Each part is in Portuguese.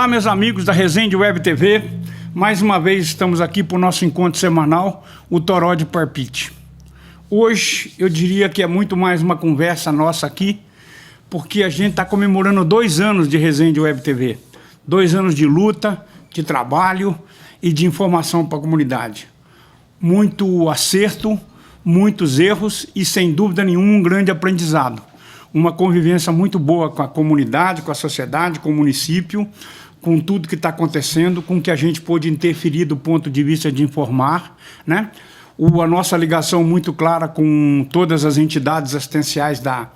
Olá, meus amigos da Resende Web TV. Mais uma vez estamos aqui para o nosso encontro semanal, o Toró de Parpite. Hoje eu diria que é muito mais uma conversa nossa aqui, porque a gente está comemorando 2 anos de Resende Web TV. 2 anos de luta, de trabalho e de informação para a comunidade. Muito acerto, muitos erros e, sem dúvida nenhuma, um grande aprendizado. Uma convivência muito boa com a comunidade, com a sociedade, com o município, com tudo que está acontecendo, com que a gente pôde interferir do ponto de vista de informar, né? A nossa ligação muito clara com todas as entidades assistenciais da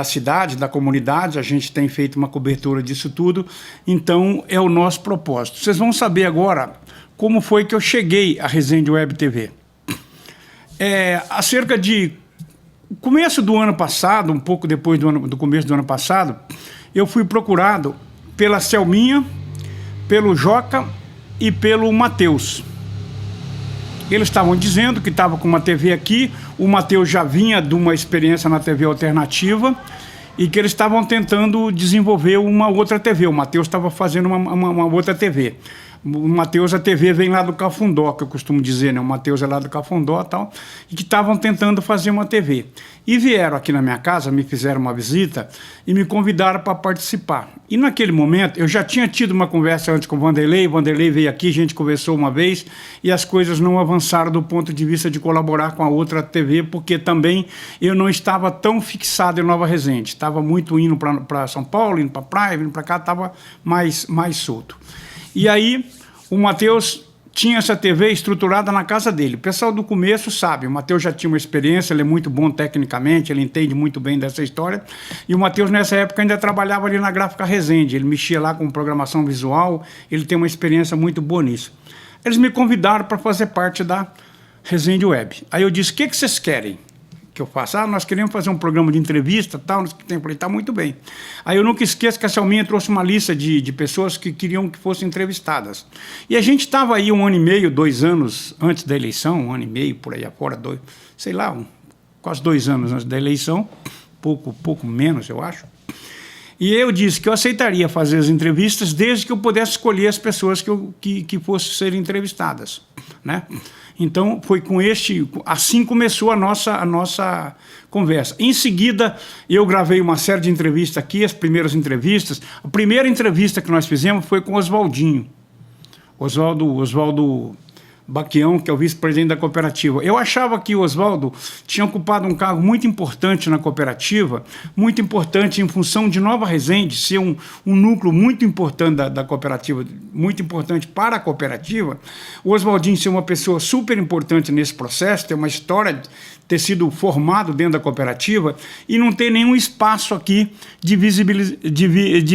cidade, da comunidade, a gente tem feito uma cobertura disso tudo, então é o nosso propósito. Vocês vão saber agora como foi que eu cheguei à Resende Web TV. Há cerca de começo do ano passado, um pouco depois do começo do ano passado, eu fui procurado pela Selminha, pelo Joca e pelo Matheus. Eles estavam dizendo que estava com uma TV aqui, o Matheus já vinha de uma experiência na TV alternativa e que eles estavam tentando desenvolver uma outra TV. O Matheus estava fazendo uma outra TV. O Matheus, a TV vem lá do Cafundó, que eu costumo dizer, né? O Matheus é lá do Cafundó e tal, e que estavam tentando fazer uma TV. E vieram aqui na minha casa, me fizeram uma visita e me convidaram para participar. E naquele momento, eu já tinha tido uma conversa antes com o Vanderlei veio aqui, a gente conversou uma vez, e as coisas não avançaram do ponto de vista de colaborar com a outra TV, porque também eu não estava tão fixado em Nova Resende. Estava muito indo para São Paulo, indo para a praia, indo para cá, estava mais solto. E aí, o Matheus tinha essa TV estruturada na casa dele. O pessoal do começo sabe, o Matheus já tinha uma experiência, ele é muito bom tecnicamente, ele entende muito bem dessa história. E o Matheus, nessa época, ainda trabalhava ali na Gráfica Resende. Ele mexia lá com programação visual, ele tem uma experiência muito boa nisso. Eles me convidaram para fazer parte da Resende Web. Aí eu disse, o que vocês querem que eu faça? Nós queremos fazer um programa de entrevista, tal. Eu falei, tá muito bem. Aí eu nunca esqueço que a Selminha trouxe uma lista de pessoas que queriam que fossem entrevistadas. E a gente estava aí 1 ano e meio, 2 anos antes da eleição, 1 ano e meio, por aí afora, quase 2 anos antes da eleição, pouco menos, eu acho. E eu disse que eu aceitaria fazer as entrevistas desde que eu pudesse escolher as pessoas que fossem ser entrevistadas, né? Então, foi assim começou a nossa conversa. Em seguida, eu gravei uma série de entrevistas aqui, as primeiras entrevistas. A primeira entrevista que nós fizemos foi com o Oswaldinho. Oswaldo Baquião, que é o vice-presidente da cooperativa. Eu achava que o Oswaldo tinha ocupado um cargo muito importante na cooperativa, muito importante em função de Nova Resende ser um núcleo muito importante da cooperativa, muito importante para a cooperativa. O Oswaldinho ser uma pessoa super importante nesse processo, ter uma história, ter sido formado dentro da cooperativa e não ter nenhum espaço aqui de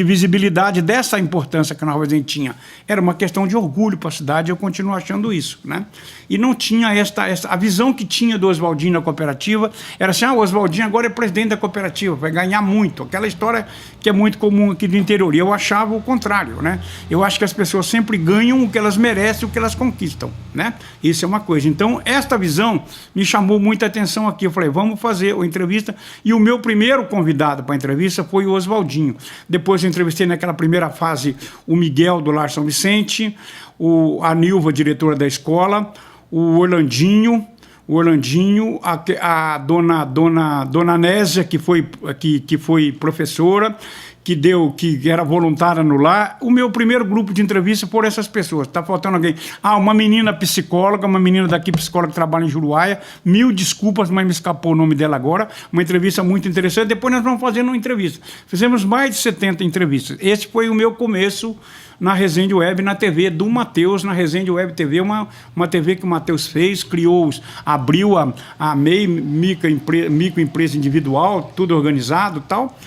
visibilidade dessa importância que a Nova Resende tinha. Era uma questão de orgulho para a cidade, eu continuo achando isso, né? E não tinha a visão que tinha do Oswaldinho na cooperativa, era assim, o Oswaldinho agora é presidente da cooperativa, vai ganhar muito, aquela história que é muito comum aqui do interior. E eu achava o contrário, né? Eu acho que as pessoas sempre ganham o que elas merecem, o que elas conquistam, né? Isso é uma coisa. Então, esta visão me chamou muita atenção aqui. Eu falei, vamos fazer a entrevista. E o meu primeiro convidado para a entrevista foi o Oswaldinho. Depois eu entrevistei naquela primeira fase o Miguel do Lar São Vicente, a Nilva, diretora da escola, o Orlandinho, a dona Nésia, que foi professora, que era voluntária no lar. O meu primeiro grupo de entrevista por essas pessoas. Está faltando alguém. Uma menina psicóloga, uma menina daqui, psicóloga, que trabalha em Juruáia. 1000 desculpas, mas me escapou o nome dela agora. Uma entrevista muito interessante. Depois nós vamos fazendo uma entrevista. Fizemos mais de 70 entrevistas. Esse foi o meu começo na Resende Web, na TV do Matheus, na Resende Web TV, uma TV que o Matheus fez, abriu a MEI, microempresa individual, tudo organizado e tal.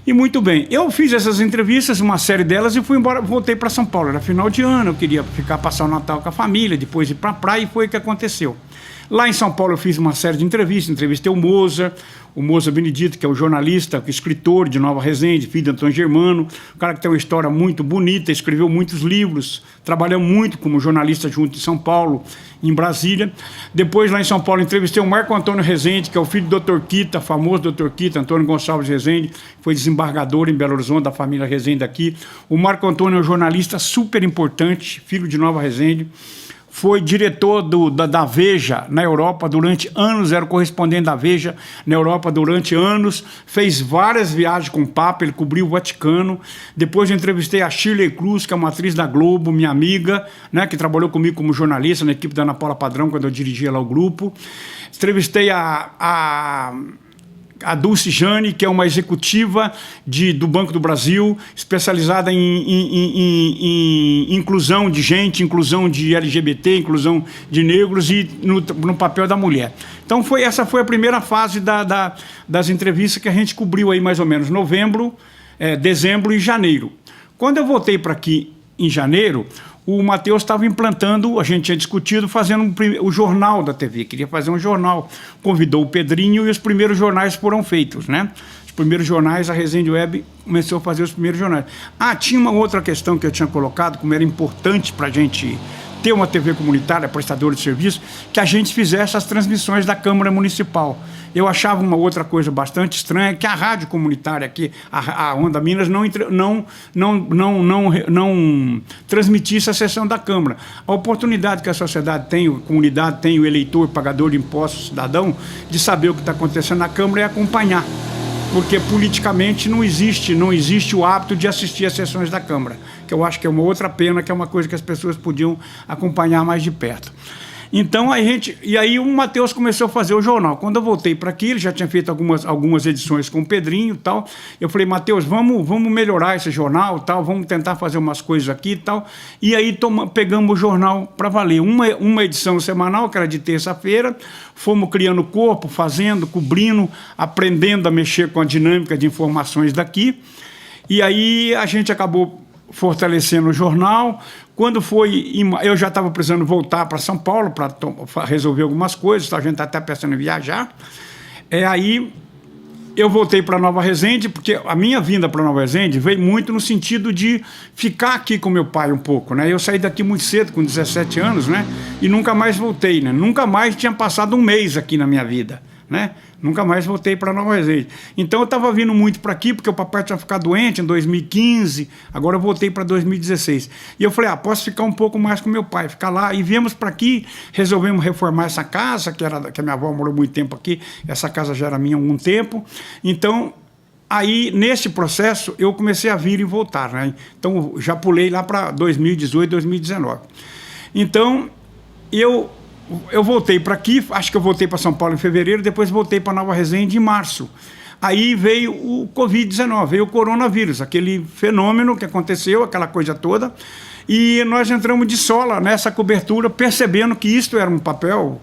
E muito bem, eu fiz essas entrevistas, uma série delas, e fui embora, voltei para São Paulo. Era final de ano, eu queria passar o Natal com a família, depois ir para a praia, e foi o que aconteceu. Lá em São Paulo eu fiz uma série de entrevistas, entrevistei o Moza Benedito, que é o jornalista, o escritor de Nova Resende, filho de Antônio Germano, um cara que tem uma história muito bonita, escreveu muitos livros, trabalhou muito como jornalista junto em São Paulo, em Brasília. Depois, lá em São Paulo, entrevistei o Marco Antônio Rezende, que é o filho do Dr. Quita, famoso Dr. Quita, Antônio Gonçalves Rezende, foi desembargador em Belo Horizonte, da família Rezende aqui. O Marco Antônio é um jornalista super importante, filho de Nova Resende. Foi diretor da Veja na Europa durante anos, era o correspondente da Veja na Europa durante anos, fez várias viagens com o Papa, ele cobriu o Vaticano. Depois eu entrevistei a Shirley Cruz, que é uma atriz da Globo, minha amiga, né, que trabalhou comigo como jornalista na equipe da Ana Paula Padrão, quando eu dirigia lá o grupo. Entrevistei a Dulce Jane, que é uma executiva do Banco do Brasil, especializada em inclusão de gente, inclusão de LGBT, inclusão de negros e no papel da mulher. Então essa foi a primeira fase das entrevistas que a gente cobriu aí mais ou menos novembro, dezembro e janeiro. Quando eu voltei para aqui em janeiro, o Matheus estava implantando, a gente tinha discutido, fazendo o jornal da TV, queria fazer um jornal, convidou o Pedrinho e os primeiros jornais foram feitos, né? Os primeiros jornais, a Resende Web começou a fazer os primeiros jornais. Tinha uma outra questão que eu tinha colocado, como era importante para a gente ter uma TV comunitária, prestadora de serviço, que a gente fizesse as transmissões da Câmara Municipal. Eu achava uma outra coisa bastante estranha, que a rádio comunitária aqui, a Onda Minas, não transmitisse a sessão da Câmara. A oportunidade que a sociedade tem, a comunidade tem, o eleitor, pagador de impostos, cidadão, de saber o que está acontecendo na Câmara é acompanhar. Porque politicamente não existe o hábito de assistir às sessões da Câmara, que eu acho que é uma outra pena, que é uma coisa que as pessoas podiam acompanhar mais de perto. Então, aí o Matheus começou a fazer o jornal. Quando eu voltei para aqui, ele já tinha feito algumas edições com o Pedrinho e tal. Eu falei, Matheus, vamos melhorar esse jornal, tal, vamos tentar fazer umas coisas aqui e tal. E aí pegamos o jornal para valer. Uma edição semanal, que era de terça-feira, fomos criando corpo, fazendo, cobrindo, aprendendo a mexer com a dinâmica de informações daqui. E aí a gente acabou fortalecendo o jornal. Quando eu já estava precisando voltar para São Paulo para resolver algumas coisas, a gente está até pensando em viajar. Aí eu voltei para Nova Resende, porque a minha vinda para Nova Resende veio muito no sentido de ficar aqui com meu pai um pouco, né? Eu saí daqui muito cedo, com 17 anos, né? E nunca mais voltei, né? Nunca mais tinha passado um mês aqui na minha vida, né? Nunca mais voltei para Nova Resende. Então eu estava vindo muito para aqui, porque o papai tinha ficado doente em 2015, agora eu voltei para 2016. E eu falei, posso ficar um pouco mais com meu pai, ficar lá. E viemos para aqui, resolvemos reformar essa casa, que a minha avó morou muito tempo aqui, essa casa já era minha há algum tempo. Então, aí, nesse processo, eu comecei a vir e voltar, né? Então, já pulei lá para 2018, 2019. Então, eu voltei para aqui, acho que eu voltei para São Paulo em fevereiro, depois voltei para Nova Resende em março. Aí veio o Covid-19, veio o coronavírus, aquele fenômeno que aconteceu, aquela coisa toda, e nós entramos de sola nessa cobertura, percebendo que isto era um papel,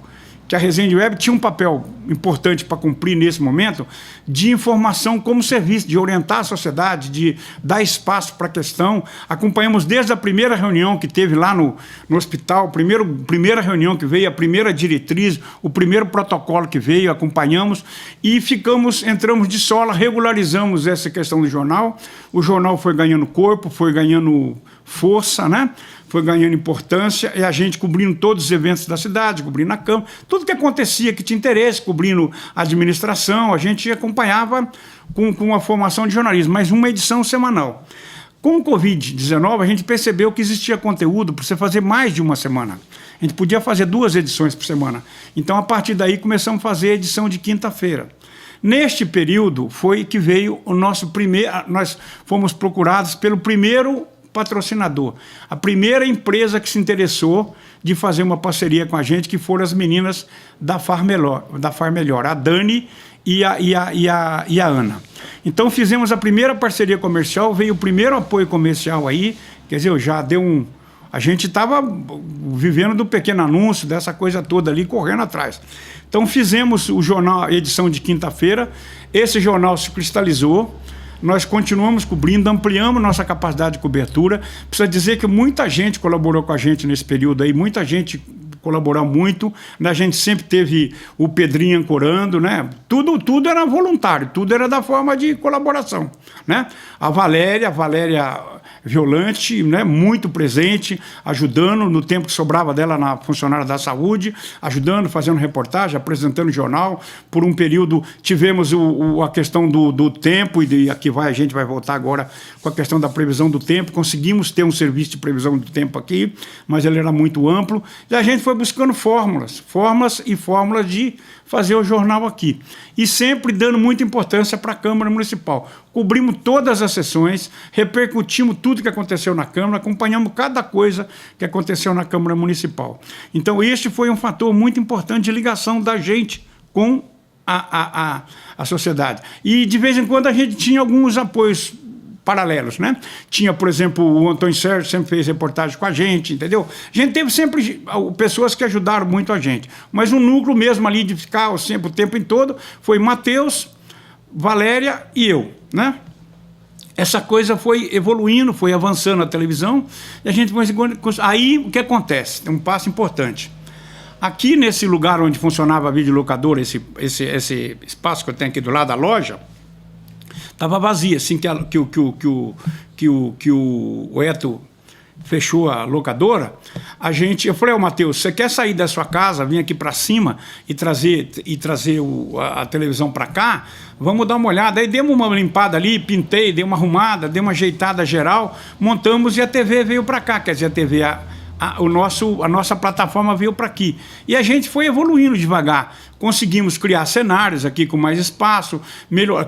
que a Resende Web tinha um papel importante para cumprir nesse momento, de informação como serviço, de orientar a sociedade, de dar espaço para a questão. Acompanhamos desde a primeira reunião que teve lá no hospital, primeira reunião que veio, a primeira diretriz, o primeiro protocolo que veio, acompanhamos e entramos de sola, regularizamos essa questão do jornal. O jornal foi ganhando corpo, foi ganhando força, né? Foi ganhando importância, e a gente cobrindo todos os eventos da cidade, cobrindo a Câmara, tudo que acontecia que tinha interesse, cobrindo a administração, a gente acompanhava com uma formação de jornalismo, mas uma edição semanal. Com o Covid-19, a gente percebeu que existia conteúdo para você fazer mais de uma semana. A gente podia fazer 2 edições por semana. Então, a partir daí, começamos a fazer a edição de quinta-feira. Neste período, foi que veio o nosso primeiro... Nós fomos procurados pelo primeiro patrocinador, a primeira empresa que se interessou de fazer uma parceria com a gente, que foram as meninas da Far Melhor, a Dani e a Ana. Então fizemos a primeira parceria comercial, veio o primeiro apoio comercial aí, quer dizer, já deu a gente estava vivendo do pequeno anúncio, dessa coisa toda ali, correndo atrás. Então fizemos o jornal, a edição de quinta-feira, esse jornal se cristalizou, nós continuamos cobrindo, ampliamos nossa capacidade de cobertura. Precisa dizer que muita gente colaborou com a gente nesse período aí, muita gente colaborar muito, né? A gente sempre teve o Pedrinho ancorando, né? Tudo era voluntário, tudo era da forma de colaboração, né? A Valéria Violante, né? Muito presente, ajudando no tempo que sobrava dela na funcionária da saúde, ajudando, fazendo reportagem, apresentando jornal. Por um período tivemos a questão do tempo, e aqui a gente vai voltar agora com a questão da previsão do tempo. Conseguimos ter um serviço de previsão do tempo aqui, mas ele era muito amplo, e a gente foi buscando fórmulas de fazer o jornal aqui. E sempre dando muita importância para a Câmara Municipal. Cobrimos todas as sessões, repercutimos tudo que aconteceu na Câmara, acompanhamos cada coisa que aconteceu na Câmara Municipal. Então, este foi um fator muito importante de ligação da gente com a sociedade. E, de vez em quando, a gente tinha alguns apoios paralelos, né? Tinha, por exemplo, o Antônio Sérgio sempre fez reportagem com a gente, entendeu? A gente teve sempre pessoas que ajudaram muito a gente, mas o núcleo mesmo ali de ficar sempre, o tempo em todo foi Matheus, Valéria e eu, né? Essa coisa foi evoluindo, foi avançando a televisão, e a gente... Aí, o que acontece? Tem um passo importante. Aqui, nesse lugar onde funcionava a videolocadora, esse espaço que eu tenho aqui do lado da loja, estava vazia, assim que o Eto fechou a locadora. Eu falei, Matheus, você quer sair da sua casa, vir aqui para cima e trazer a televisão para cá? Vamos dar uma olhada. Aí demos uma limpada ali, pintei, dei uma arrumada, dei uma ajeitada geral, montamos e a TV veio para cá. Quer dizer, a TV... a nossa plataforma veio para aqui. E a gente foi evoluindo devagar. Conseguimos criar cenários aqui com mais espaço,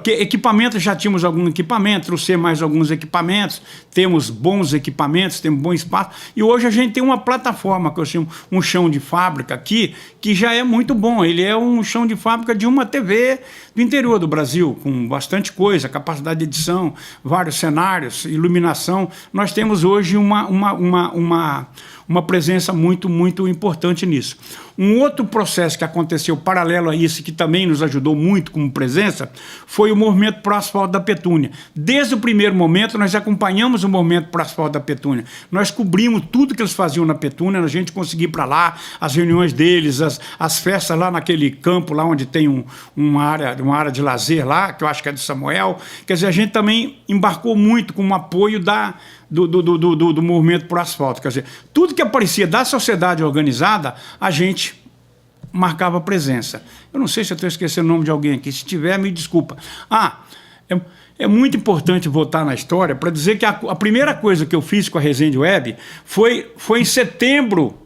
equipamentos, já tínhamos algum equipamento, trouxer mais alguns equipamentos, temos bons equipamentos, temos bom espaço, e hoje a gente tem uma plataforma, que eu chamo um chão de fábrica aqui, que já é muito bom. Ele é um chão de fábrica de uma TV do interior do Brasil, com bastante coisa, capacidade de edição, vários cenários, iluminação. Nós temos hoje uma presença muito importante nisso. Um outro processo que aconteceu paralelo a isso, que também nos ajudou muito como presença, foi o movimento pro asfalto da Petúnia. Desde o primeiro momento, nós acompanhamos o movimento pro asfalto da Petúnia. Nós cobrimos tudo que eles faziam na Petúnia, a gente conseguia ir para lá, as reuniões deles, as festas lá naquele campo, lá onde tem uma área de lazer lá, que eu acho que é do Samuel. Quer dizer, a gente também embarcou muito com o apoio do movimento pro asfalto. Quer dizer, tudo que aparecia da sociedade organizada, a gente marcava presença. Eu não sei se eu estou esquecendo o nome de alguém aqui. Se tiver, me desculpa. É muito importante voltar na história para dizer que a primeira coisa que eu fiz com a Resende Web foi em setembro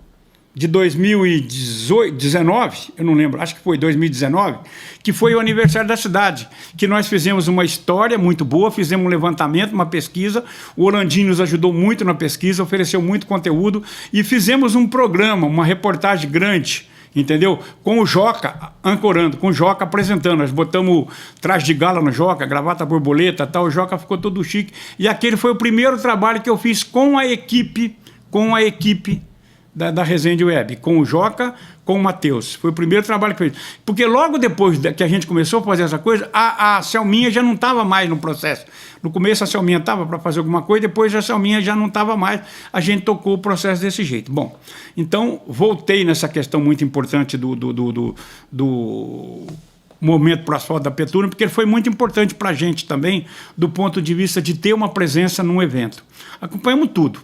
de 2019, eu não lembro, acho que foi 2019, que foi o aniversário da cidade, que nós fizemos uma história muito boa, fizemos um levantamento, uma pesquisa, o Orlandinho nos ajudou muito na pesquisa, ofereceu muito conteúdo, e fizemos um programa, uma reportagem grande, entendeu? Com o Joca ancorando, com o Joca apresentando. Nós botamos traje de gala no Joca, gravata borboleta, tal. O Joca ficou todo chique. E aquele foi o primeiro trabalho que eu fiz com a equipe da Resende Web, com o Joca, com o Matheus. Foi o primeiro trabalho que eu fiz. Porque logo depois que a gente começou a fazer essa coisa, a Selminha já não estava mais no processo. No começo a Selminha estava para fazer alguma coisa, depois a Selminha já não estava mais. A gente tocou o processo desse jeito. Bom, então voltei nessa questão muito importante do movimento pro asfalto da Petúnia, porque ele foi muito importante para a gente também, do ponto de vista de ter uma presença num evento. Acompanhamos tudo.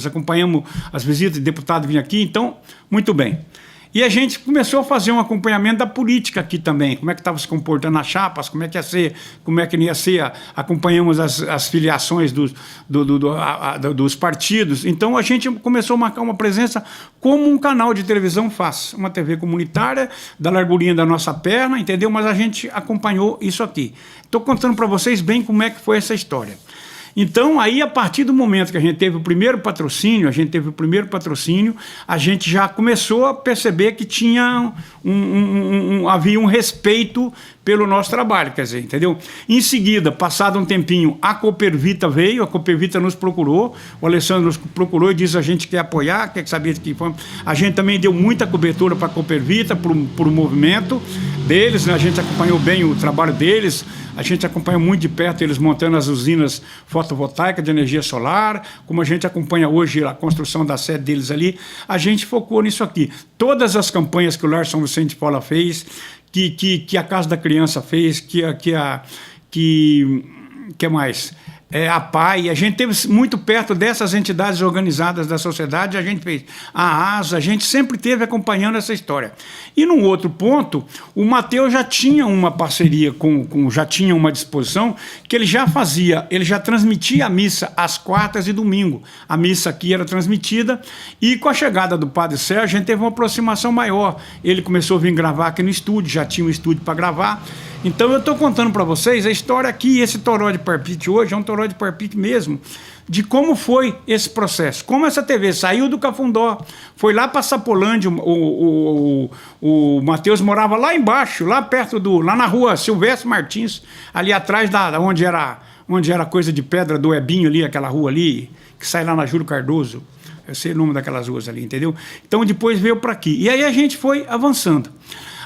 Acompanhamos as visitas, o deputado vinha aqui, então, muito bem. E a gente começou a fazer um acompanhamento da política aqui também, como é que estava se comportando as chapas, como é que ia ser, como é que não ia ser, acompanhamos as filiações dos partidos. Então a gente começou a marcar uma presença como um canal de televisão faz, uma TV comunitária, da largurinha da nossa perna, entendeu? Mas a gente acompanhou isso aqui. Estou contando para vocês bem como é que foi essa história. Então, aí, a partir do momento que a gente teve o primeiro patrocínio, a gente já começou a perceber que tinha havia um respeito pelo nosso trabalho, quer dizer, entendeu? Em seguida, passado um tempinho, a Coopervita veio, a Coopervita nos procurou, o Alessandro nos procurou e disse: a gente quer apoiar, quer saber que foi. A gente também deu muita cobertura para a Coopervita, para o movimento deles, né? A gente acompanhou bem o trabalho deles, a gente acompanha muito de perto eles montando as usinas fotovoltaicas de energia solar, como a gente acompanha hoje a construção da sede deles ali, a gente focou nisso aqui. Todas as campanhas que o Lar São Vicente de Paula fez, que a Casa da Criança fez, que mais? A PAI, a gente esteve muito perto dessas entidades organizadas da sociedade, a gente fez a ASA, a gente sempre esteve acompanhando essa história. E num outro ponto, o Matheus já tinha uma parceria já tinha uma disposição que ele já transmitia a missa às quartas e domingo. A missa aqui era transmitida e com a chegada do Padre Sérgio, a gente teve uma aproximação maior. Ele começou a vir gravar aqui no estúdio, já tinha um estúdio para gravar. Então eu estou contando para vocês a história aqui, esse toró de Parpite hoje é um toró de Parpite mesmo, de como foi esse processo, como essa TV saiu do Cafundó, foi lá para Sapolândia, o Matheus morava lá embaixo, lá perto lá na rua Silvestre Martins, ali atrás onde era coisa de pedra do Ebinho ali, aquela rua ali, que sai lá na Júlio Cardoso, eu sei o nome daquelas ruas ali, entendeu? Então depois veio para aqui, e aí a gente foi avançando.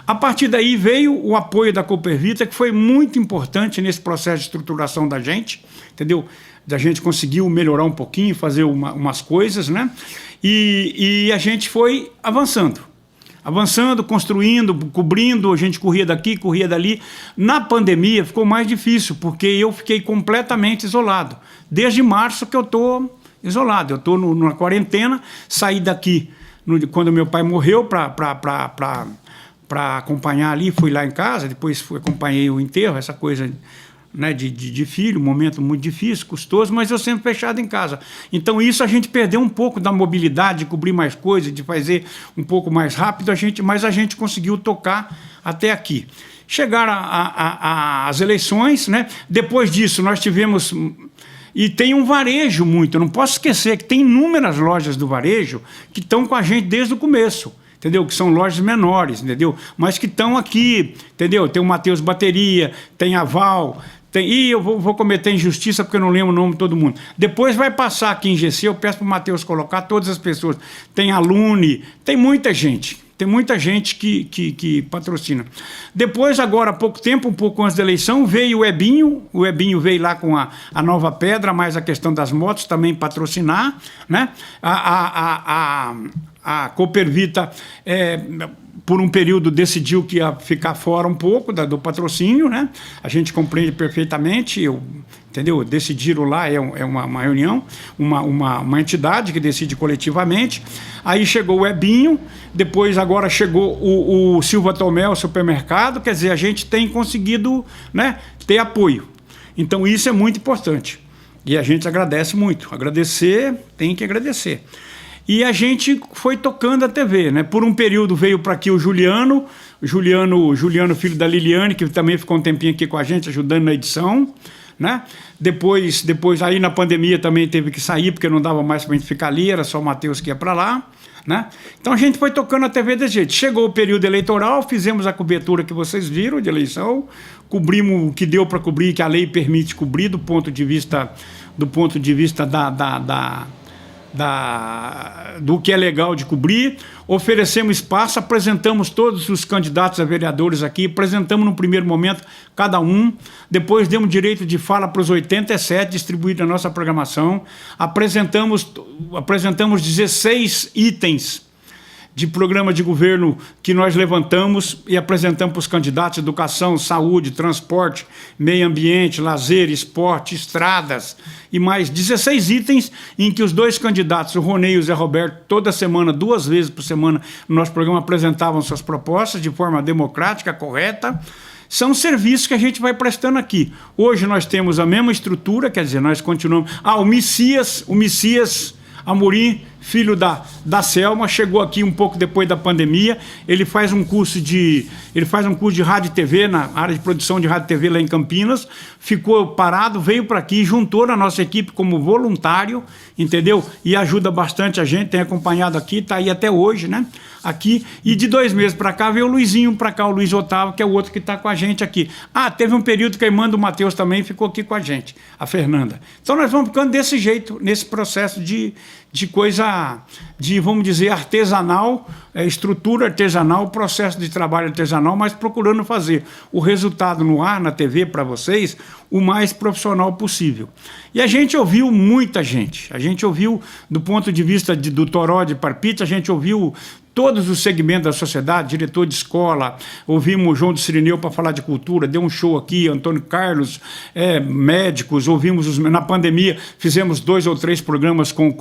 A partir daí veio o apoio da Coopervita, que foi muito importante nesse processo de estruturação da gente, entendeu? Da gente conseguiu melhorar um pouquinho, fazer umas coisas, né? E a gente foi avançando, construindo, cobrindo, a gente corria daqui, corria dali. Na pandemia ficou mais difícil, porque eu fiquei completamente isolado. Desde março que eu estou isolado, eu estou na quarentena, saí daqui quando meu pai morreu para acompanhar ali, fui lá em casa, depois acompanhei o enterro, essa coisa, né, de filho, um momento muito difícil, custoso, mas eu sempre fechado em casa. Então isso a gente perdeu um pouco da mobilidade, de cobrir mais coisas, de fazer um pouco mais rápido, mas a gente conseguiu tocar até aqui. Chegaram as eleições, né? Depois disso nós tivemos... E tem um varejo muito, eu não posso esquecer que tem inúmeras lojas do varejo que estão com a gente desde o começo, entendeu? Que são lojas menores, entendeu? Mas que estão aqui, entendeu? Tem o Matheus Bateria, tem a Val, e eu vou cometer injustiça porque eu não lembro o nome de todo mundo. Depois vai passar aqui em GC, eu peço para o Matheus colocar todas as pessoas. Tem a Lune, tem muita gente. Tem muita gente que patrocina. Depois, agora, há pouco tempo, um pouco antes da eleição, veio o Ebinho veio lá com a Nova Pedra, mais a questão das motos também patrocinar, né? A Coopervita, por um período, decidiu que ia ficar fora um pouco do patrocínio, né? A gente compreende perfeitamente, entendeu? Decidiram lá, é uma reunião, uma entidade que decide coletivamente. Aí chegou o Ebinho, depois agora chegou o Silva Tomé, o supermercado, quer dizer, a gente tem conseguido, né, ter apoio. Então isso é muito importante. E a gente agradece muito. Agradecer, tem que agradecer. E a gente foi tocando a TV, né? Por um período veio para aqui o Juliano, filho da Liliane, que também ficou um tempinho aqui com a gente, ajudando na edição, né? Depois aí na pandemia também teve que sair, porque não dava mais para a gente ficar ali, era só o Matheus que ia para lá, né? Então a gente foi tocando a TV desse jeito. Chegou o período eleitoral, fizemos a cobertura que vocês viram de eleição, cobrimos o que deu para cobrir, que a lei permite cobrir do ponto de vista do que é legal de cobrir, oferecemos espaço, apresentamos todos os candidatos a vereadores aqui, apresentamos no primeiro momento cada um, depois demos direito de fala para os 87 distribuídos na nossa programação, apresentamos 16 itens de programa de governo que nós levantamos e apresentamos para os candidatos: educação, saúde, transporte, meio ambiente, lazer, esporte, estradas e mais 16 itens em que os dois candidatos, o Ronei e o Zé Roberto, toda semana, 2 vezes por semana, no nosso programa apresentavam suas propostas de forma democrática, correta. São serviços que a gente vai prestando aqui. Hoje nós temos a mesma estrutura, quer dizer, nós continuamos... o Messias Amorim filho da Selma, chegou aqui um pouco depois da pandemia. Ele faz um curso de rádio e TV, na área de produção de rádio e TV lá em Campinas, ficou parado, veio para aqui, juntou na nossa equipe como voluntário, entendeu? E ajuda bastante a gente, tem acompanhado aqui, está aí até hoje, né? Aqui, e de 2 meses para cá veio o Luizinho para cá, o Luiz Otávio, que é o outro que está com a gente aqui. Ah, teve um período que a irmã do Matheus também ficou aqui com a gente, a Fernanda. Então nós vamos ficando desse jeito, nesse processo de coisa, vamos dizer, artesanal, estrutura artesanal, processo de trabalho artesanal, mas procurando fazer o resultado no ar, na TV, para vocês, o mais profissional possível. E a gente ouviu muita gente, a gente ouviu, do ponto de vista do Toró de Parpite, a gente ouviu todos os segmentos da sociedade, diretor de escola, ouvimos o João do Cirineu para falar de cultura, deu um show aqui, Antônio Carlos, médicos, ouvimos, na pandemia, fizemos 2 ou 3 programas com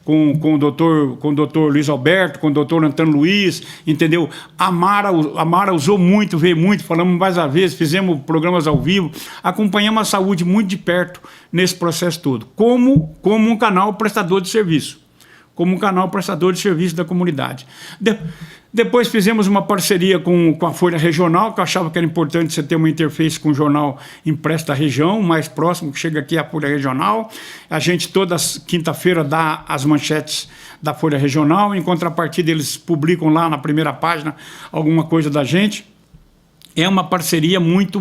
o doutor Luiz Alberto, com o doutor Antônio Luiz, entendeu? A Mara usou muito, veio muito, falamos mais uma vez, fizemos programas ao vivo, acompanhamos a saúde muito de perto nesse processo todo, como um canal prestador de serviço. Como um canal prestador de serviço da comunidade. Depois fizemos uma parceria com a Folha Regional, que eu achava que era importante você ter uma interface com o jornal impresso da região, mais próximo, que chega aqui a Folha Regional. A gente toda quinta-feira dá as manchetes da Folha Regional, em contrapartida eles publicam lá na primeira página alguma coisa da gente. É uma parceria muito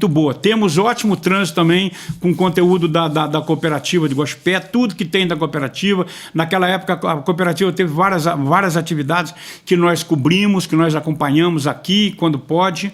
boa. Temos ótimo trânsito também com conteúdo da cooperativa de Guaxupé, tudo que tem da cooperativa. Naquela época a cooperativa teve várias atividades que nós cobrimos, que nós acompanhamos aqui quando pode.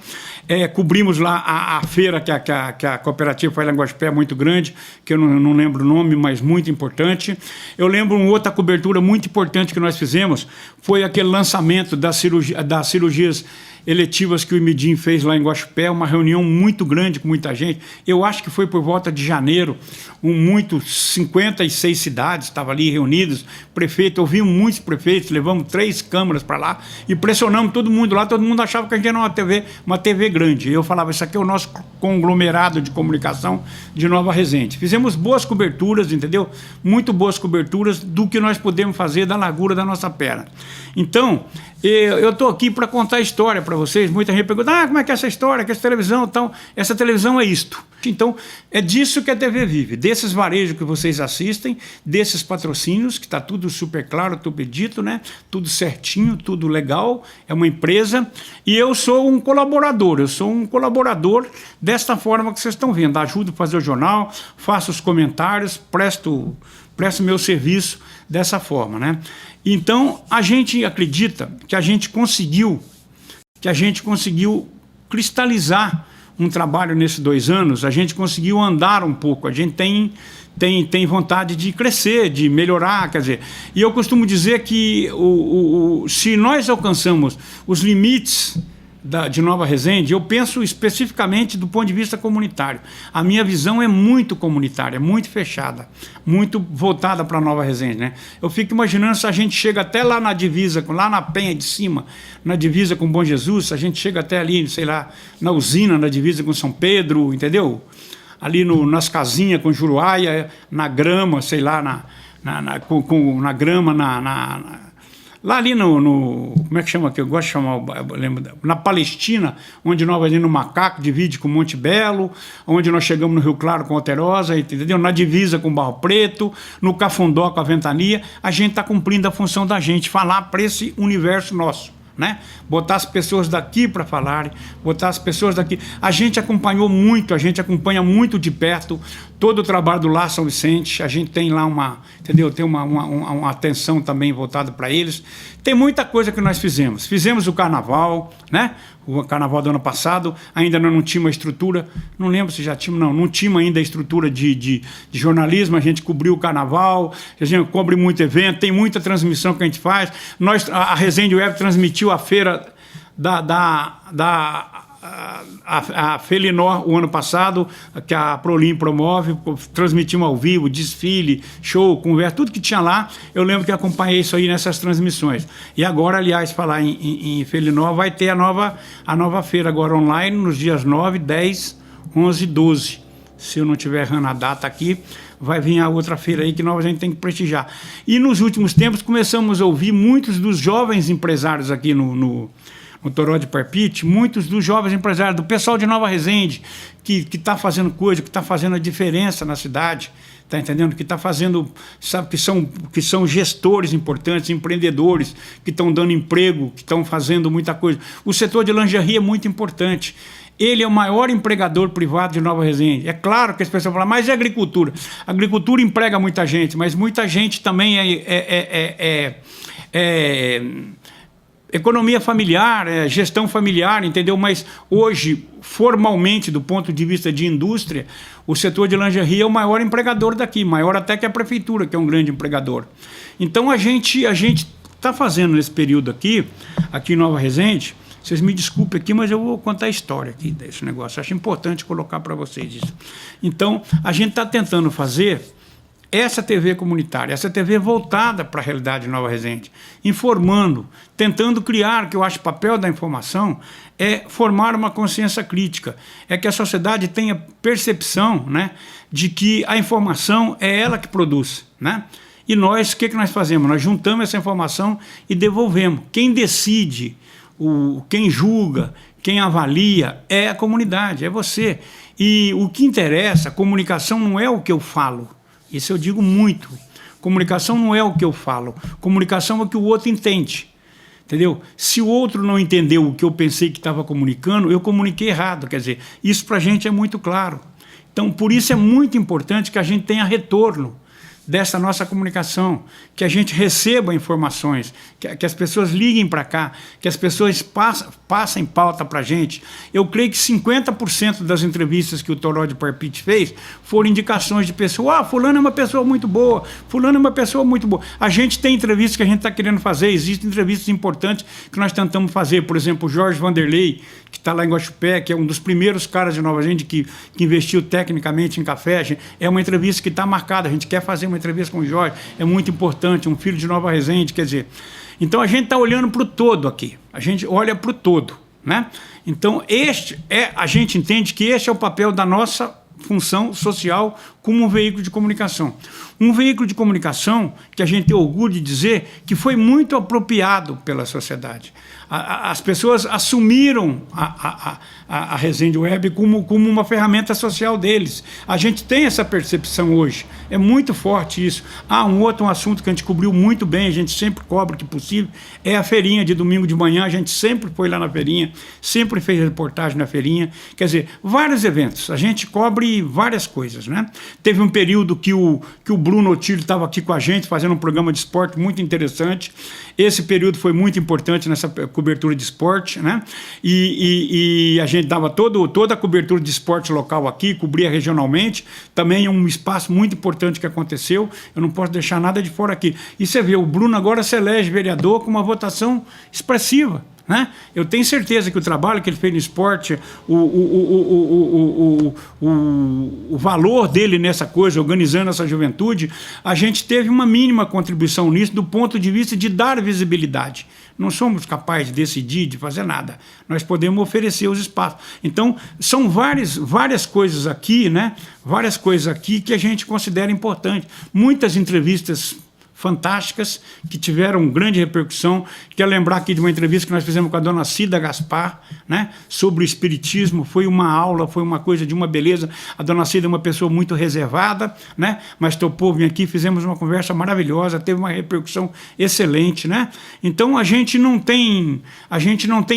Cobrimos lá a feira que a cooperativa faz lá em Guaxupé, muito grande, que eu não lembro o nome, mas muito importante. Eu lembro uma outra cobertura muito importante que nós fizemos, foi aquele lançamento das cirurgias eletivas que o IMIDIM fez lá em Guaxupé, uma reunião muito grande com muita gente. Eu acho que foi por volta de janeiro, 56 cidades estavam ali reunidas, prefeito, ouvimos muitos prefeitos, levamos 3 câmaras para lá e pressionamos todo mundo lá, todo mundo achava que a gente era uma TV grande. Eu falava, isso aqui é o nosso conglomerado de comunicação de Nova Resende. Fizemos boas coberturas, entendeu? Muito boas coberturas do que nós podemos fazer da largura da nossa perna. Então, eu estou aqui para contar a história para vocês. Muita gente pergunta, como é que é essa história, que essa televisão, então, essa televisão é isto. Então, é disso que a TV vive, desses varejos que vocês assistem, desses patrocínios, que está tudo super claro, tudo dito, né? Tudo certinho, tudo legal, é uma empresa, e eu sou um colaborador, desta forma que vocês estão vendo, ajudo a fazer o jornal, faço os comentários, presto meu serviço dessa forma, né? Então, a gente acredita que a gente conseguiu cristalizar um trabalho nesses 2 anos, a gente conseguiu andar um pouco, a gente tem vontade de crescer, de melhorar, quer dizer, e eu costumo dizer que se nós alcançamos os limites de Nova Resende, eu penso especificamente do ponto de vista comunitário. A minha visão é muito comunitária, muito fechada, muito voltada para Nova Resende, né? Eu fico imaginando se a gente chega até lá na divisa, lá na Penha de cima, na divisa com Bom Jesus, se a gente chega até ali, sei lá, na usina, na divisa com São Pedro, entendeu? Ali nas casinhas com Juruáia, na grama, sei lá, na grama, lá ali como é que chama, que eu gosto de chamar, na Palestina, onde nós vamos no Macaco, divide com Monte Belo, onde nós chegamos no Rio Claro com Alterosa, entendeu? Na divisa com Barro Preto, no Cafundó com a Ventania, a gente está cumprindo a função da gente, falar para esse universo nosso, né? Botar as pessoas daqui para falarem, botar as pessoas daqui. A gente acompanhou muito, a gente acompanha muito de perto todo o trabalho do Lar São Vicente, a gente tem lá entendeu? Tem uma atenção também voltada para eles. Tem muita coisa que nós fizemos. Fizemos o carnaval, né? O carnaval do ano passado, ainda não tinha uma estrutura, não lembro se já tinha, não tinha ainda a estrutura de jornalismo, a gente cobriu o carnaval, a gente cobre muito evento, tem muita transmissão que a gente faz. A Resende Web transmitiu a feira a Felinor o ano passado, que a Prolim promove, transmitimos ao vivo, desfile, show, conversa, tudo que tinha lá, eu lembro que acompanhei isso aí nessas transmissões. E agora, aliás, falar em Felinor, vai ter a nova feira agora online, nos dias 9, 10, 11 e 12. Se eu não estiver errando a data aqui, vai vir a outra feira aí que nós a gente tem que prestigiar. E nos últimos tempos começamos a ouvir muitos dos jovens empresários aqui no Toró de Parpite, muitos dos jovens empresários, do pessoal de Nova Resende, que está fazendo coisa, que está fazendo a diferença na cidade, está entendendo? Que está fazendo, sabe, que são gestores importantes, empreendedores, que estão dando emprego, que estão fazendo muita coisa. O setor de lingerie é muito importante. Ele é o maior empregador privado de Nova Resende. É claro que as pessoas falam, mas é agricultura. A agricultura emprega muita gente, mas muita gente também economia familiar, gestão familiar, entendeu? Mas hoje, formalmente, do ponto de vista de indústria, o setor de lingerie é o maior empregador daqui, maior até que a prefeitura, que é um grande empregador. Então a gente está fazendo nesse período aqui em Nova Resende, vocês me desculpem aqui, mas eu vou contar a história aqui desse negócio, acho importante colocar para vocês isso. Então, a gente está tentando fazer essa TV comunitária, essa TV voltada para a realidade de Nova Resende, informando, tentando criar, que eu acho papel da informação, é formar uma consciência crítica, é que a sociedade tenha percepção, né, de que a informação é ela que produz, né? E nós, o que nós fazemos? Nós juntamos essa informação e devolvemos. Quem decide, quem julga, quem avalia é a comunidade, é você. E o que interessa, comunicação não é o que eu falo. Isso eu digo muito. Comunicação não é o que eu falo. Comunicação é o que o outro entende. Entendeu? Se o outro não entendeu o que eu pensei que estava comunicando, eu comuniquei errado. Quer dizer, isso para a gente é muito claro. Então, por isso é muito importante que a gente tenha retorno dessa nossa comunicação, que a gente receba informações, que as pessoas liguem para cá, que as pessoas passem pauta para a gente. Eu creio que 50% das entrevistas que o Toró de Parpite fez foram indicações de pessoas. Fulano é uma pessoa muito boa, fulano é uma pessoa muito boa. A gente tem entrevistas que a gente está querendo fazer, existem entrevistas importantes que nós tentamos fazer. Por exemplo, o Jorge Vanderlei, que está lá em Guaxupé, que é um dos primeiros caras de Nova Resende que investiu tecnicamente em café. É uma entrevista que está marcada, a gente quer fazer uma entrevista com o Jorge, é muito importante, um filho de Nova Resende, quer dizer. Então a gente está olhando para o todo aqui, a gente olha para o todo, né? Então a gente entende que este é o papel da nossa função social como um veículo de comunicação. Um veículo de comunicação que a gente tem orgulho de dizer que foi muito apropriado pela sociedade. As pessoas assumiram a Resende Web como uma ferramenta social deles. A gente tem essa percepção hoje. É muito forte isso. Um outro assunto que a gente cobriu muito bem, a gente sempre cobre o que possível, é a feirinha de domingo de manhã. A gente sempre foi lá na feirinha, sempre fez reportagem na feirinha. Quer dizer, vários eventos. A gente cobre várias coisas, né? Teve um período que o Bruno Otílio estava aqui com a gente, fazendo um programa de esporte muito interessante. Esse período foi muito importante nessa cobertura de esporte, né? E a gente dava toda a cobertura de esporte local aqui, cobria regionalmente. Também é um espaço muito importante que aconteceu. Eu não posso deixar nada de fora aqui. E você vê, o Bruno agora se elege vereador com uma votação expressiva, né? Eu tenho certeza que o trabalho que ele fez no esporte, o valor dele nessa coisa, organizando essa juventude, a gente teve uma mínima contribuição nisso do ponto de vista de dar visibilidade. Não somos capazes de decidir, de fazer nada. Nós podemos oferecer os espaços. Então, são várias coisas aqui, né? Várias coisas aqui que a gente considera importante. Muitas entrevistas fantásticas, que tiveram grande repercussão. Quero lembrar aqui de uma entrevista que nós fizemos com a dona Cida Gaspar, né, sobre o espiritismo. Foi uma aula, foi uma coisa de uma beleza. A dona Cida é uma pessoa muito reservada, né, mas topou vir aqui, fizemos uma conversa maravilhosa, teve uma repercussão excelente, né? Então a gente não tem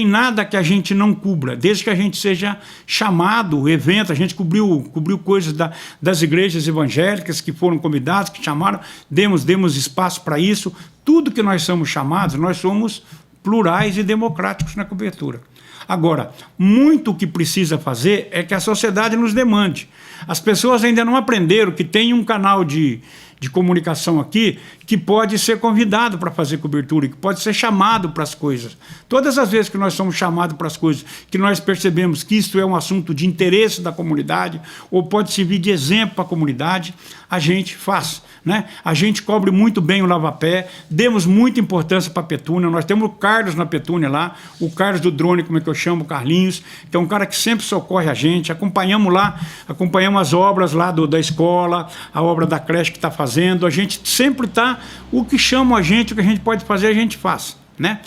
nada que a gente não cubra, desde que a gente seja chamado, evento. A gente cobriu coisas das igrejas evangélicas que foram convidadas, que chamaram, demos espaço para isso. Tudo que nós somos chamados, nós somos plurais e democráticos na cobertura. Agora, muito o que precisa fazer é que a sociedade nos demande. As pessoas ainda não aprenderam que tem um canal de de comunicação aqui que pode ser convidado para fazer cobertura, que pode ser chamado para as coisas. Todas as vezes que nós somos chamados para as coisas, que nós percebemos que isto é um assunto de interesse da comunidade, ou pode servir de exemplo para a comunidade, a gente faz, né? A gente cobre muito bem o Lava Pé, demos muita importância para a Petúnia, nós temos o Carlos na Petúnia lá, o Carlos do drone, como é que eu chamo, o Carlinhos, que é um cara que sempre socorre a gente, acompanhamos lá, acompanhamos as obras lá da escola, a obra da creche que está fazendo, a gente sempre está, o que chama a gente, o que a gente pode fazer, a gente faz, né?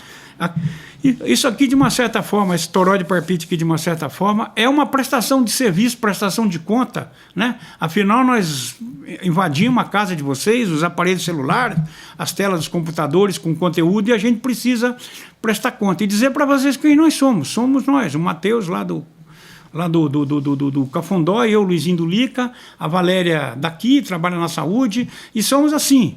Isso aqui, de uma certa forma, esse toró de parpite aqui, de uma certa forma, é uma prestação de serviço, prestação de conta, né? Afinal, nós invadimos a casa de vocês, os aparelhos celulares, as telas dos computadores com conteúdo, e a gente precisa prestar conta. E dizer para vocês quem nós somos nós, o Matheus lá do Cafundó, eu, Luizinho do Lica, a Valéria daqui, trabalha na saúde, e somos assim.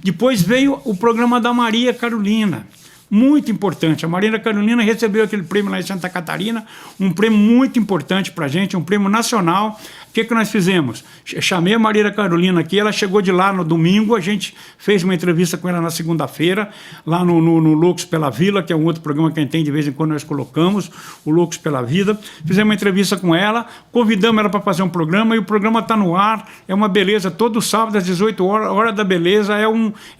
Depois veio o programa da Maria Carolina, muito importante. A Maria Carolina recebeu aquele prêmio lá em Santa Catarina, um prêmio muito importante para a gente, um prêmio nacional. O que nós fizemos? Chamei a Maria Carolina aqui, ela chegou de lá no domingo, a gente fez uma entrevista com ela na segunda-feira, lá no Loucos pela Vila, que é um outro programa que a gente tem de vez em quando nós colocamos, o Loucos pela Vida. Fizemos uma entrevista com ela, convidamos ela para fazer um programa, e o programa está no ar, é uma beleza, todo sábado às 18 horas, Hora da Beleza, é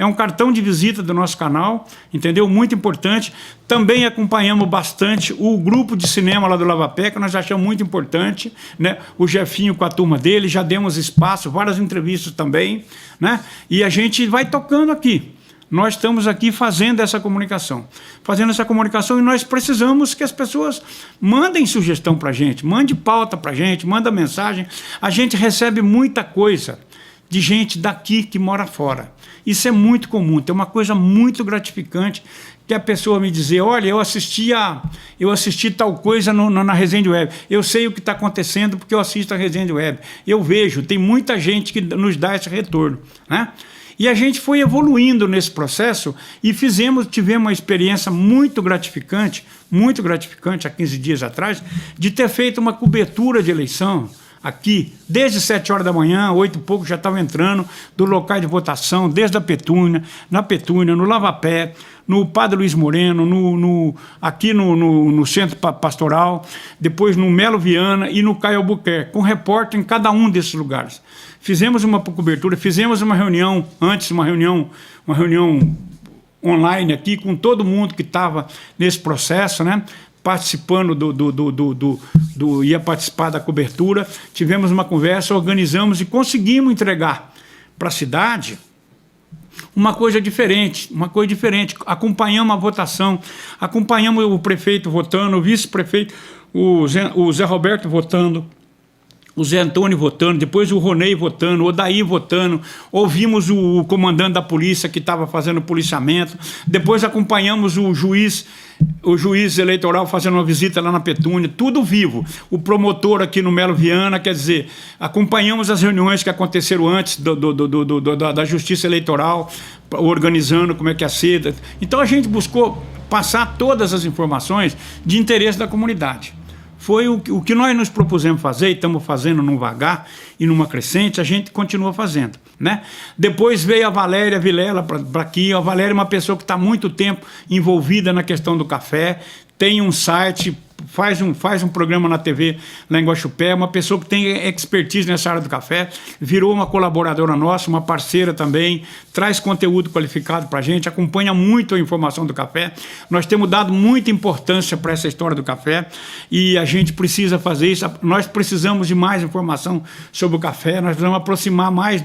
um cartão de visita do nosso canal, entendeu? Muito importante. Também acompanhamos bastante o grupo de cinema lá do Lava Pé, que nós achamos muito importante, né? O Jefinho com a turma dele, já demos espaço, várias entrevistas também, né? E a gente vai tocando aqui. Nós estamos aqui fazendo essa comunicação, e nós precisamos que as pessoas mandem sugestão para a gente, mande pauta para a gente, manda mensagem. A gente recebe muita coisa de gente daqui que mora fora. Isso é muito comum, tem uma coisa muito gratificante, que a pessoa me dizer, olha, eu assisti tal coisa na Resende Web, eu sei o que está acontecendo porque eu assisto a Resende Web, eu vejo, tem muita gente que nos dá esse retorno, né? E a gente foi evoluindo nesse processo e tivemos uma experiência muito gratificante há 15 dias atrás, de ter feito uma cobertura de eleição aqui, desde 7 horas da manhã, 8 e pouco já estava entrando, do local de votação, desde a Petúnia, no Lava Pé, no Padre Luiz Moreno, aqui no Centro Pastoral, depois no Melo Viana e no Caio Albuquerque, com repórter em cada um desses lugares. Fizemos uma cobertura, fizemos uma reunião, uma reunião online aqui, com todo mundo que estava nesse processo, né? Participando ia participar da cobertura, tivemos uma conversa, organizamos e conseguimos entregar para a cidade uma coisa diferente, acompanhamos a votação, acompanhamos o prefeito votando, o vice-prefeito, o Zé Roberto votando, o Zé Antônio votando, depois o Ronei votando, o Odaí votando, ouvimos o comandante da polícia que estava fazendo policiamento, depois acompanhamos o juiz eleitoral fazendo uma visita lá na Petúnia, tudo vivo. O promotor aqui no Melo Viana, quer dizer, acompanhamos as reuniões que aconteceram antes da Justiça Eleitoral, organizando como é que ia ser. Então a gente buscou passar todas as informações de interesse da comunidade. Foi o que nós nos propusemos fazer, e estamos fazendo num vagar e numa crescente, a gente continua fazendo, né? Depois veio a Valéria Vilela para aqui. A Valéria é uma pessoa que está há muito tempo envolvida na questão do café, tem um site, faz um programa na TV lá em Guaxupé, uma pessoa que tem expertise nessa área do café, virou uma colaboradora nossa, uma parceira também, traz conteúdo qualificado para a gente, acompanha muito a informação do café. Nós temos dado muita importância para essa história do café e a gente precisa fazer isso. Nós precisamos de mais informação sobre o café, nós precisamos aproximar mais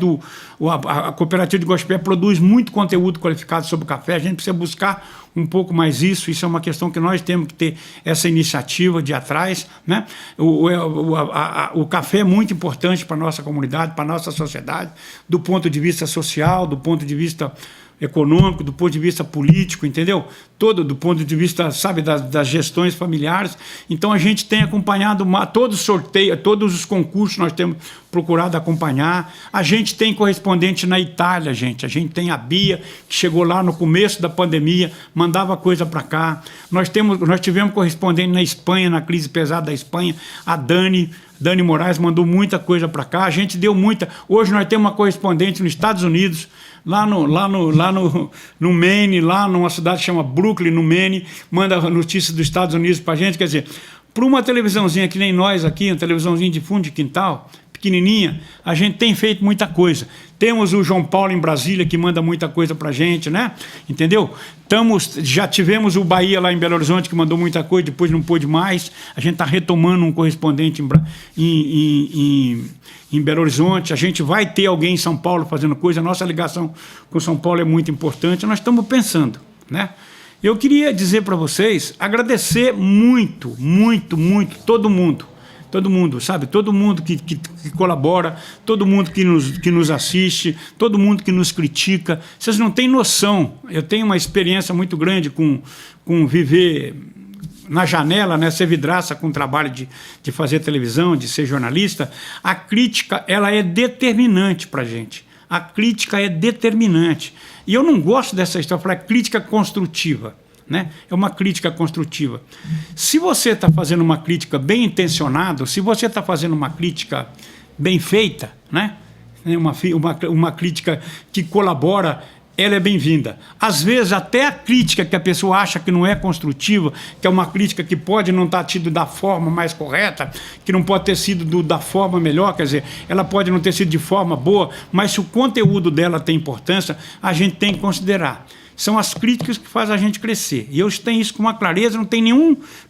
a cooperativa de Guaxupé produz muito conteúdo qualificado sobre o café, a gente precisa buscar um pouco mais isso é uma questão que nós temos que ter essa iniciativa de atrás, né? O café é muito importante para a nossa comunidade, para a nossa sociedade, do ponto de vista social, do ponto de vista econômico, do ponto de vista político, entendeu? Do ponto de vista, sabe, das gestões familiares. Então a gente tem acompanhado todos os sorteios, todos os concursos que nós temos procurado acompanhar. A gente tem correspondente na Itália, gente. A gente tem a Bia, que chegou lá no começo da pandemia, mandava coisa para cá. Nós tivemos correspondente na Espanha, na crise pesada da Espanha, a Dani Moraes mandou muita coisa para cá. A gente deu muita. Hoje nós temos uma correspondente nos Estados Unidos, lá no Maine, lá numa cidade que chama Brooklyn, no Maine, manda notícias dos Estados Unidos para a gente. Quer dizer, para uma televisãozinha que nem nós aqui, uma televisãozinha de fundo de quintal, pequenininha, a gente tem feito muita coisa. Temos o João Paulo em Brasília, que manda muita coisa para a gente, né? Entendeu? Já tivemos o Bahia lá em Belo Horizonte, que mandou muita coisa, depois não pôde mais. A gente está retomando um correspondente em Belo Horizonte. A gente vai ter alguém em São Paulo fazendo coisa. A nossa ligação com São Paulo é muito importante. Nós estamos pensando, né? Eu queria dizer para vocês, agradecer muito, muito, muito todo mundo, sabe? Todo mundo que colabora, todo mundo que nos assiste, todo mundo que nos critica. Vocês não têm noção. Eu tenho uma experiência muito grande com viver na janela, né? Ser vidraça com o trabalho de fazer televisão, de ser jornalista. A crítica, ela é determinante para a gente. A crítica é determinante. E eu não gosto dessa história, falar crítica construtiva, né? É uma crítica construtiva. Se você está fazendo uma crítica bem intencionada, se você está fazendo uma crítica bem feita, né? Uma crítica que colabora, ela é bem-vinda. Às vezes, até a crítica que a pessoa acha que não é construtiva, que é uma crítica que pode não estar tido da forma mais correta, que não pode ter sido da forma melhor, quer dizer, ela pode não ter sido de forma boa, mas se o conteúdo dela tem importância, a gente tem que considerar. São as críticas que fazem a gente crescer. E eu tenho isso com uma clareza, não tem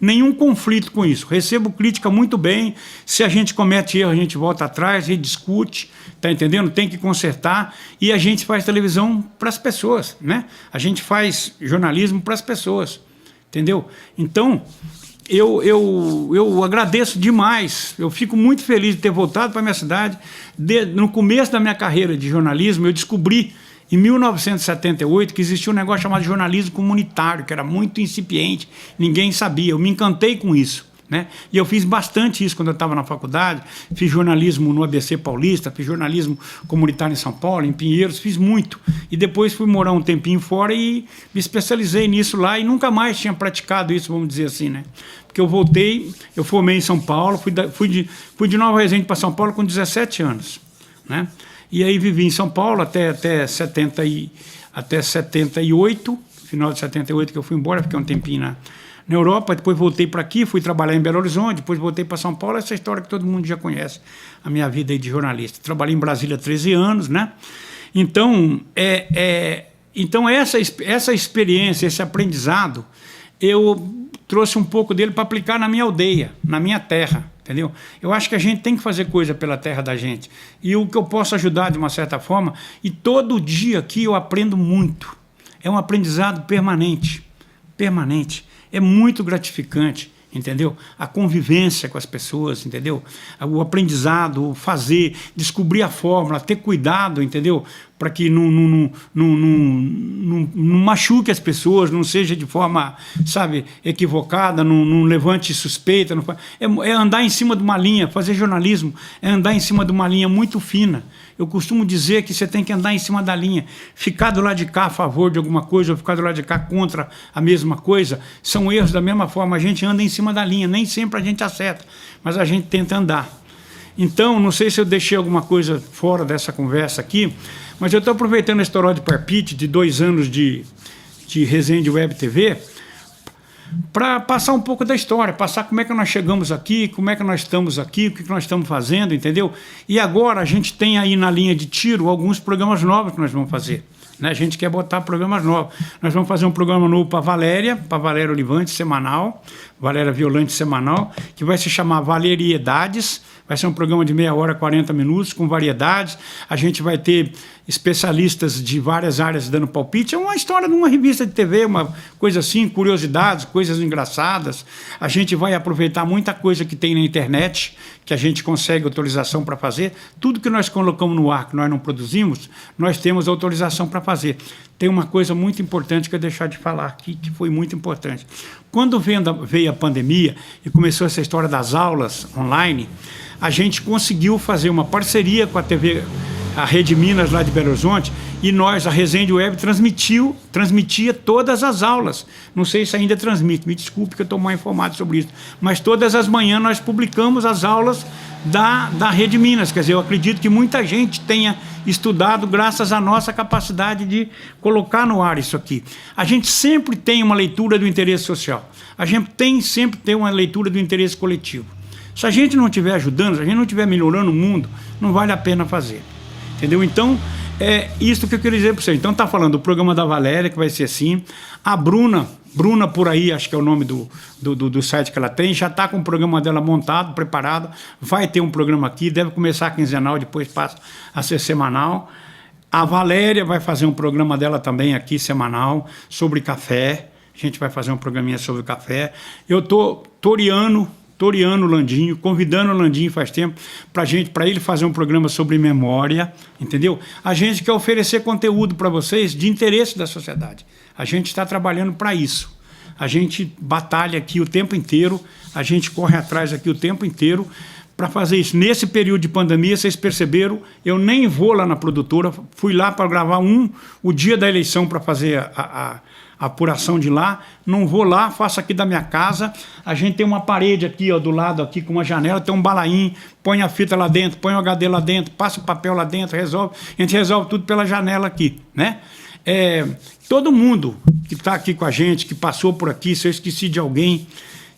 nenhum conflito com isso. Recebo crítica muito bem. Se a gente comete erro, a gente volta atrás, rediscute, tá entendendo? Tem que consertar. E a gente faz televisão para as pessoas, né? A gente faz jornalismo para as pessoas, entendeu? Então, eu agradeço demais. Eu fico muito feliz de ter voltado para a minha cidade. No começo da minha carreira de jornalismo, eu descobri em 1978, que existia um negócio chamado jornalismo comunitário, que era muito incipiente, ninguém sabia. Eu me encantei com isso, né? E eu fiz bastante isso quando eu estava na faculdade. Fiz jornalismo no ABC Paulista, fiz jornalismo comunitário em São Paulo, em Pinheiros, fiz muito. E depois fui morar um tempinho fora e me especializei nisso lá e nunca mais tinha praticado isso, vamos dizer assim, né? Porque eu voltei, eu formei em São Paulo, fui de Nova Resende para São Paulo com 17 anos, né? E aí vivi em São Paulo até 78, final de 78 que eu fui embora, fiquei um tempinho na Europa, depois voltei para aqui, fui trabalhar em Belo Horizonte, depois voltei para São Paulo, essa história que todo mundo já conhece, a minha vida aí de jornalista. Trabalhei em Brasília há 13 anos, né? Então, essa experiência, esse aprendizado, eu trouxe um pouco dele para aplicar na minha aldeia, na minha terra. Entendeu? Eu acho que a gente tem que fazer coisa pela terra da gente. E o que eu posso ajudar de uma certa forma, e todo dia aqui eu aprendo muito. É um aprendizado permanente. Permanente. É muito gratificante, entendeu? A convivência com as pessoas, entendeu? O aprendizado, o fazer, descobrir a fórmula, ter cuidado, entendeu? Para que não machuque as pessoas, não seja de forma, sabe, equivocada, não levante suspeita. É andar em cima de uma linha, fazer jornalismo é andar em cima de uma linha muito fina. Eu costumo dizer que você tem que andar em cima da linha. Ficar do lado de cá a favor de alguma coisa ou ficar do lado de cá contra a mesma coisa, são erros da mesma forma. A gente anda em cima da linha, nem sempre a gente acerta, mas a gente tenta andar. Então, não sei se eu deixei alguma coisa fora dessa conversa aqui, mas eu estou aproveitando esse Toró de Parpite, de 2 anos de Resende Web TV, para passar um pouco da história, passar como é que nós chegamos aqui, como é que nós estamos aqui, o que nós estamos fazendo, entendeu? E agora a gente tem aí na linha de tiro alguns programas novos que nós vamos fazer, né? A gente quer botar programas novos. Nós vamos fazer um programa novo para Valéria Olivante, semanal, Valéria Violante, semanal, que vai se chamar Valeriedades. Vai ser um programa de 30 hora, 40 minutos, com variedades. A gente vai ter especialistas de várias áreas dando palpite. É uma história de uma revista de TV, uma coisa assim, curiosidades, coisas engraçadas. A gente vai aproveitar muita coisa que tem na internet, que a gente consegue autorização para fazer. Tudo que nós colocamos no ar, que nós não produzimos, nós temos autorização para fazer. Tem uma coisa muito importante que eu deixar de falar aqui, que foi muito importante. Quando veio a pandemia e começou essa história das aulas online, a gente conseguiu fazer uma parceria com a TV, a Rede Minas lá de Belo Horizonte, e nós, a Resende Web, transmitia todas as aulas. Não sei se ainda transmite, me desculpe que eu estou mal informado sobre isso, mas todas as manhãs nós publicamos as aulas da Rede Minas. Quer dizer, eu acredito que muita gente tenha estudado graças à nossa capacidade de colocar no ar isso aqui. A gente sempre tem uma leitura do interesse social, a gente sempre tem uma leitura do interesse coletivo. Se a gente não estiver ajudando, se a gente não estiver melhorando o mundo, não vale a pena fazer. Entendeu? Então, é isso que eu queria dizer para você. Então, tá falando do programa da Valéria, que vai ser assim. A Bruna por aí, acho que é o nome do site que ela tem, já está com o programa dela montado, preparado. Vai ter um programa aqui, deve começar quinzenal, depois passa a ser semanal. A Valéria vai fazer um programa dela também aqui, semanal, sobre café. A gente vai fazer um programinha sobre café. Eu estou toreando o Landinho, convidando o Landinho faz tempo para ele fazer um programa sobre memória, entendeu? A gente quer oferecer conteúdo para vocês de interesse da sociedade. A gente está trabalhando para isso. A gente batalha aqui o tempo inteiro, a gente corre atrás aqui o tempo inteiro para fazer isso. Nesse período de pandemia, vocês perceberam, eu nem vou lá na produtora, fui lá para gravar o dia da eleição para fazer a apuração de lá, não vou lá, faço aqui da minha casa. A gente tem uma parede aqui, ó, do lado aqui, com uma janela, tem um balaim, põe a fita lá dentro, põe o HD lá dentro, passa o papel lá dentro, resolve. A gente resolve tudo pela janela aqui, né? Todo mundo que está aqui com a gente, que passou por aqui, se eu esqueci de alguém,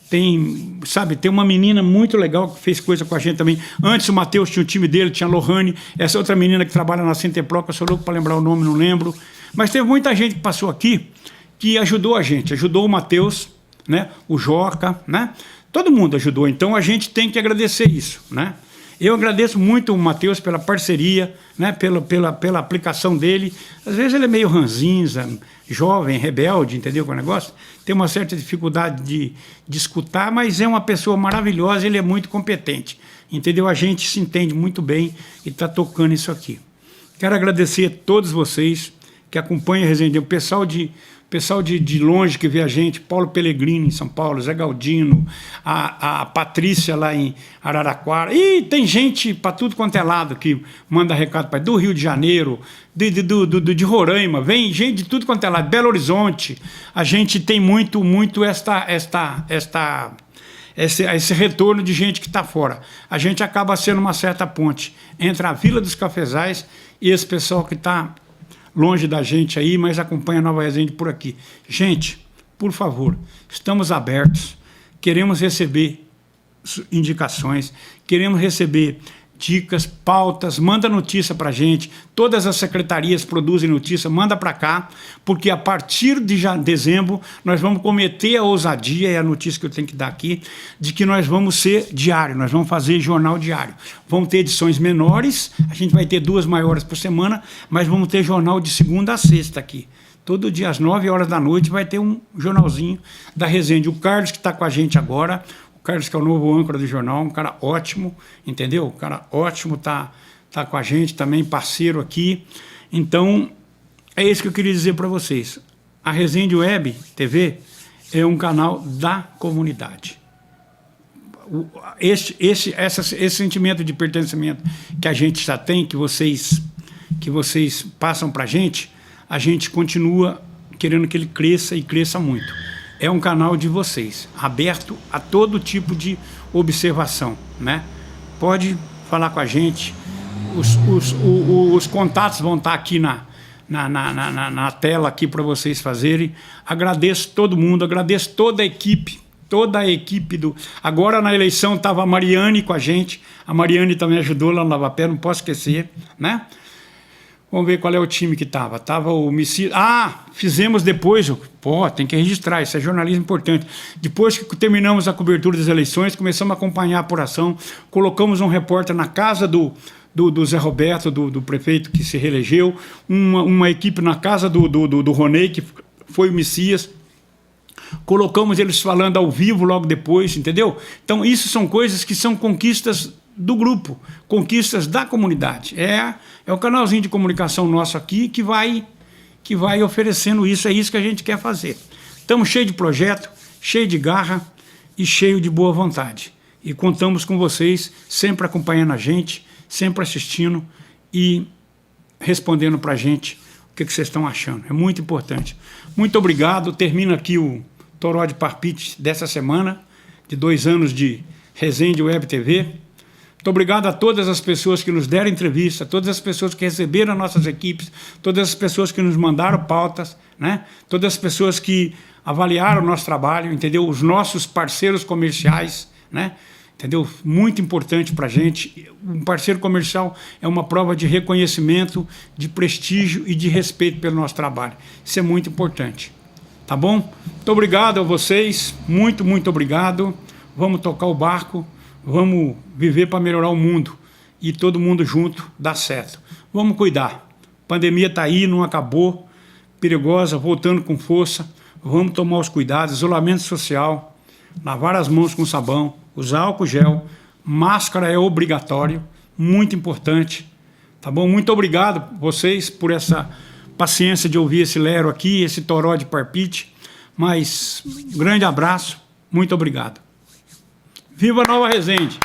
tem uma menina muito legal que fez coisa com a gente também. Antes o Matheus tinha o time dele, tinha a Lohane, essa outra menina que trabalha na Centepro, que eu sou louco para lembrar o nome, não lembro. Mas teve muita gente que passou aqui, que ajudou a gente, ajudou o Matheus, né? O Joca, né? Todo mundo ajudou, então a gente tem que agradecer isso, né? Eu agradeço muito o Matheus pela parceria, né? pela aplicação dele. Às vezes ele é meio ranzinza, jovem, rebelde, entendeu com o negócio? Tem uma certa dificuldade de escutar, mas é uma pessoa maravilhosa, ele é muito competente, entendeu? A gente se entende muito bem e está tocando isso aqui. Quero agradecer a todos vocês que acompanham a Resende, o pessoal de longe que vê a gente, Paulo Pellegrini em São Paulo, Zé Galdino, a Patrícia lá em Araraquara, e tem gente para tudo quanto é lado que manda recado para do Rio de Janeiro, de Roraima, vem gente de tudo quanto é lado, Belo Horizonte. A gente tem muito esse retorno de gente que está fora. A gente acaba sendo uma certa ponte entre a Vila dos Cafezais e esse pessoal que está longe da gente aí, mas acompanha a Nova Resende por aqui. Gente, por favor, estamos abertos, queremos receber indicações, queremos receber dicas, pautas, manda notícia para a gente, todas as secretarias produzem notícia, manda para cá, porque a partir de dezembro nós vamos cometer a ousadia, é a notícia que eu tenho que dar aqui, de que nós vamos ser diário, nós vamos fazer jornal diário. Vamos ter edições menores, a gente vai ter 2 maiores por semana, mas vamos ter jornal de segunda a sexta aqui. Todo dia às 9 horas da noite vai ter um jornalzinho da Resende. O Carlos que está com a gente agora, Carlos, que é o novo âncora do jornal, um cara ótimo, entendeu? Um cara ótimo, tá com a gente também, parceiro aqui. Então, é isso que eu queria dizer para vocês. A Resende Web TV é um canal da comunidade. Esse sentimento de pertencimento que a gente já tem, que vocês passam para a gente continua querendo que ele cresça e cresça muito. É um canal de vocês, aberto a todo tipo de observação, né? Pode falar com a gente, os contatos vão estar aqui na tela aqui para vocês fazerem. Agradeço todo mundo, agradeço toda a equipe Agora na eleição estava a Mariane com a gente, a Mariane também ajudou lá no Lava Pé, não posso esquecer, né? Vamos ver qual é o time que estava. Estava o Messias. Fizemos depois. Tem que registrar, isso é jornalismo importante. Depois que terminamos a cobertura das eleições, começamos a acompanhar a apuração, colocamos um repórter na casa do do Zé Roberto, do prefeito que se reelegeu, uma equipe na casa do Ronei, que foi o Messias. Colocamos eles falando ao vivo logo depois, entendeu? Então, isso são coisas que são conquistas do grupo, conquistas da comunidade. É o canalzinho de comunicação nosso aqui que vai oferecendo isso, é isso que a gente quer fazer. Estamos cheios de projeto, cheio de garra e cheio de boa vontade. E contamos com vocês, sempre acompanhando a gente, sempre assistindo e respondendo para a gente o que vocês estão achando. É muito importante. Muito obrigado. Termina aqui o Toró de Parpite dessa semana, de 2 anos de Resende Web TV. Muito obrigado a todas as pessoas que nos deram entrevista, todas as pessoas que receberam as nossas equipes, todas as pessoas que nos mandaram pautas, né? Todas as pessoas que avaliaram o nosso trabalho, entendeu? Os nossos parceiros comerciais, né? Entendeu? Muito importante para a gente. Um parceiro comercial é uma prova de reconhecimento, de prestígio e de respeito pelo nosso trabalho. Isso é muito importante. Tá bom? Muito obrigado a vocês. Muito, muito obrigado. Vamos tocar o barco. Vamos viver para melhorar o mundo. E todo mundo junto dá certo. Vamos cuidar. A pandemia está aí, não acabou. Perigosa, voltando com força. Vamos tomar os cuidados. Isolamento social. Lavar as mãos com sabão. Usar álcool gel. Máscara é obrigatório. Muito importante. Tá bom? Muito obrigado vocês por essa paciência de ouvir esse Lero aqui, esse Toró de Parpite. Mas um grande abraço. Muito obrigado. Viva Nova Resende.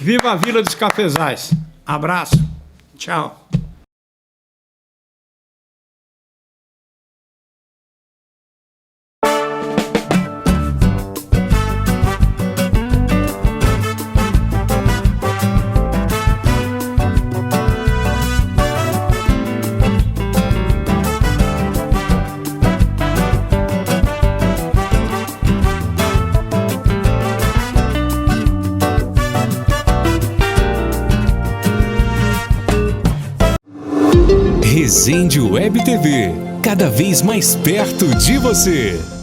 Viva a Vila dos Cafezais. Abraço. Tchau. Resende Web TV, cada vez mais perto de você.